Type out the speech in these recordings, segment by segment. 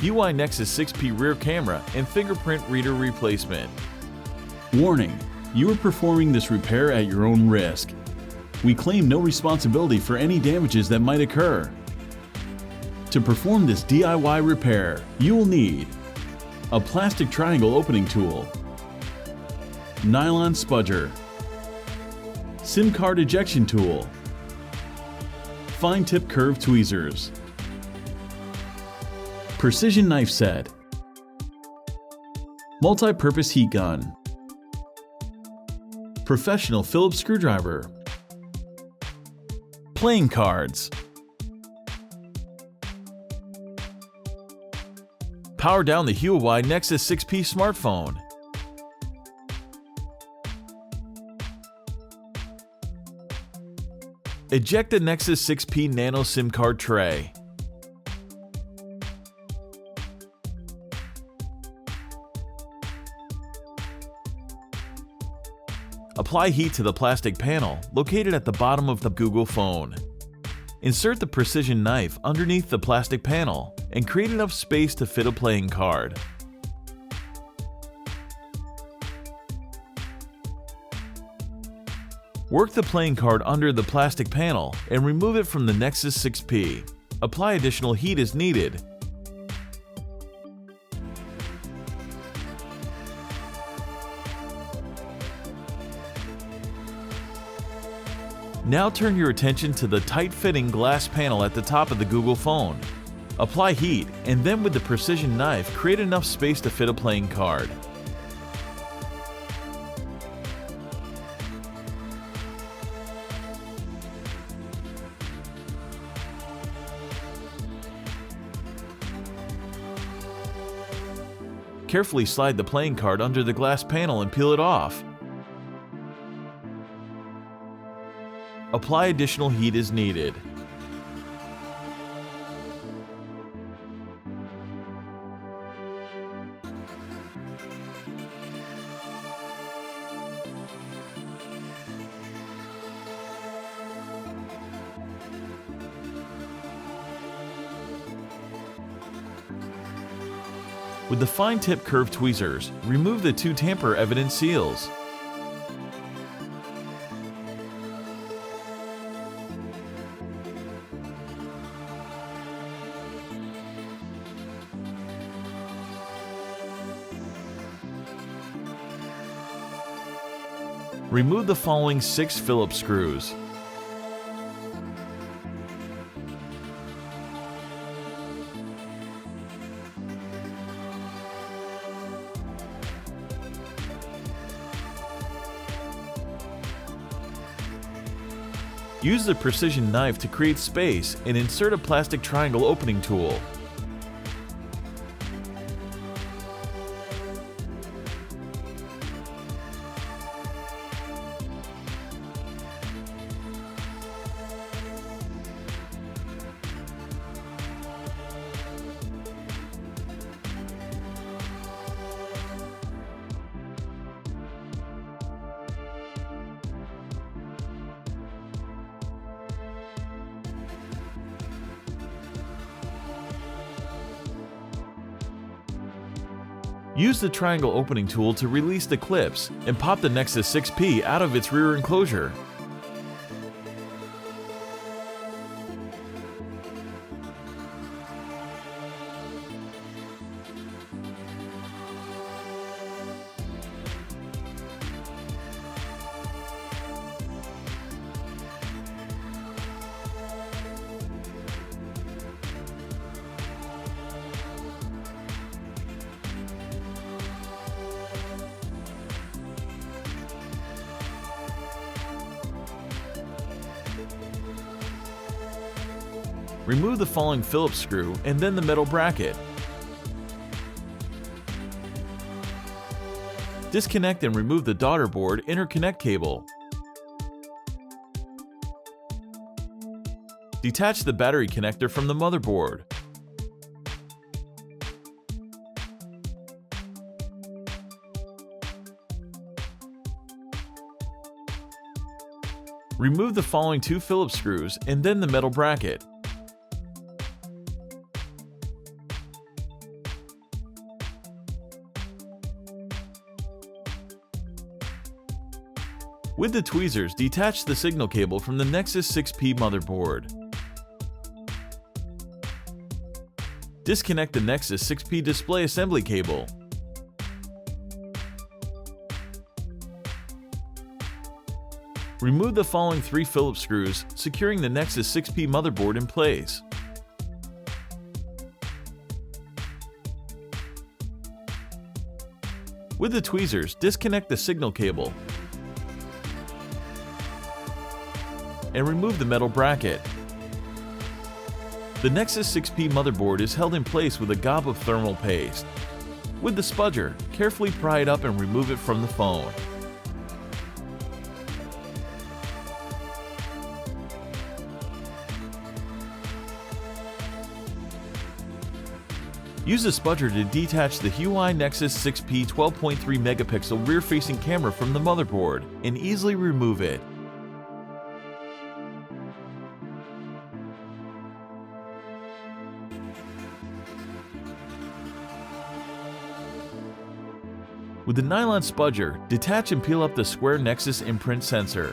UI Nexus 6P rear camera, and fingerprint reader replacement. Warning: you are performing this repair at your own risk. We claim no responsibility for any damages that might occur. To perform this DIY repair, you will need a plastic triangle opening tool, nylon spudger, SIM card ejection tool, fine tip curved tweezers, precision knife set, multi-purpose heat gun, professional Phillips screwdriver, playing cards, power down the UI Nexus 6P smartphone, eject the Nexus 6P Nano SIM card tray, apply heat to the plastic panel located at the bottom of the Google phone. Insert the precision knife underneath the plastic panel and create enough space to fit a playing card. Work the playing card under the plastic panel and remove it from the Nexus 6P. Apply additional heat as needed. Now turn your attention to the tight-fitting glass panel at the top of the Google phone. Apply heat, and then with the precision knife, create enough space to fit a playing card. Carefully slide the playing card under the glass panel and peel it off. Apply additional heat as needed. With the fine tip curved tweezers, remove the two tamper evident seals. Remove the following 6 Phillips screws. Use the precision knife to create space and insert a plastic triangle opening tool. Use the triangle opening tool to release the clips and pop the Nexus 6P out of its rear enclosure. Remove the following Phillips screw and then the metal bracket. Disconnect and remove the daughter board interconnect cable. Detach the battery connector from the motherboard. Remove the following 2 Phillips screws and then the metal bracket. With the tweezers, detach the signal cable from the Nexus 6P motherboard. Disconnect the Nexus 6P display assembly cable. Remove the following 3 Phillips screws, securing the Nexus 6P motherboard in place. With the tweezers, disconnect the signal cable and remove the metal bracket. The Nexus 6P motherboard is held in place with a gob of thermal paste. With the spudger, carefully pry it up and remove it from the phone. Use a spudger to detach the Huawei Nexus 6P 12.3 megapixel rear-facing camera from the motherboard and easily remove it. With the nylon spudger, detach and peel up the square Nexus imprint sensor.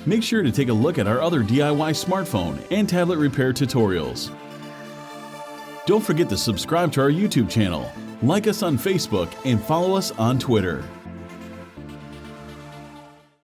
Make sure to take a look at our other DIY smartphone and tablet repair tutorials. Don't forget to subscribe to our YouTube channel, like us on Facebook, and follow us on Twitter.